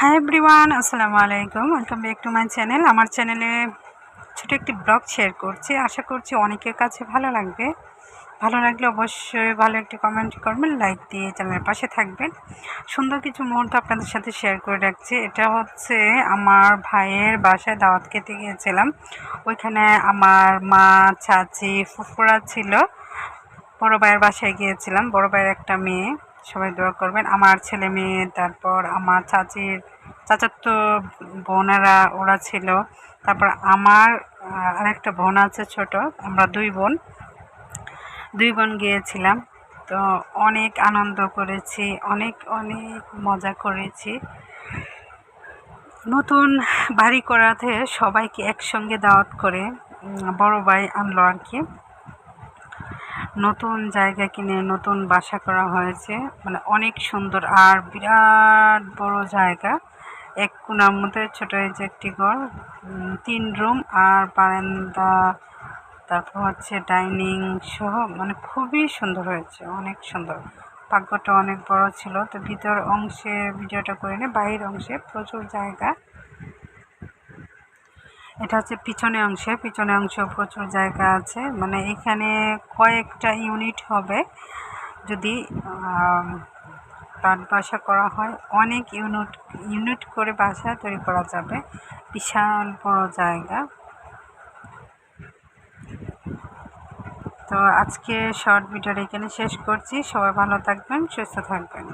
Hi everyone, আসসালামু আলাইকুম। Welcome back to my channel. আমার চ্যানেলে ছোটো একটি ব্লগ শেয়ার করছি। আশা করছি অনেকের কাছে ভালো লাগবে। ভালো লাগলে অবশ্যই ভালো একটি কমেন্ট করবেন, লাইক দিয়ে চ্যানেলের পাশে থাকবেন। সুন্দর কিছু মুহূর্ত আপনাদের সাথে শেয়ার করে রাখছি। এটা হচ্ছে আমার ভাইয়ের বাসায় দাওয়াত খেতে গিয়েছিলাম। ওইখানে আমার মা, চাচি, ফুফুরা ছিল। বড় ভাইয়ের বাসায় গিয়েছিলাম। বড় ভাইয়ের একটা মেয়ে, সবাই দোয়া করবেন। আমার ছেলে মেয়ে, তারপর আমার চাচাতো বোনেরা ওরা ছিল। তারপর আমার আরেকটা বোন আছে ছোট, আমরা দুই বোন গিয়েছিলাম। তো অনেক আনন্দ করেছি, অনেক অনেক মজা করেছি। নতুন বাড়ি করাতে সবাইকে একসঙ্গে দাওয়াত করে বড় ভাই আনলো আর কি। নতুন জায়গা কিনে নতুন বাসা করা হয়েছে, মানে অনেক সুন্দর আর বিরাট বড় জায়গা। এক কোণার মধ্যে ছোটো এই যে একটি ঘর, 3 রুম আর বারান্দা, তারপর হচ্ছে ডাইনিং সহ, মানে খুবই সুন্দর হয়েছে, অনেক সুন্দর। পাকঘরটা অনেক বড় ছিল। তো ভিতর অংশে ভিডিওটা করে নিয়ে, বাইরের অংশে প্রচুর জায়গা। এটা হচ্ছে পিছনে অংশে প্রচুর জায়গা আছে। মানে এখানে কয়েকটা ইউনিট হবে যদি বাসা করা হয়। অনেক ইউনিট করে বাসা তৈরি করা যাবে। বিশাল বড় জায়গা। তো আজকে শর্ট ভিডিওটা এখানে শেষ করছি। সবাই ভালো থাকবেন, সুস্থ থাকবেন।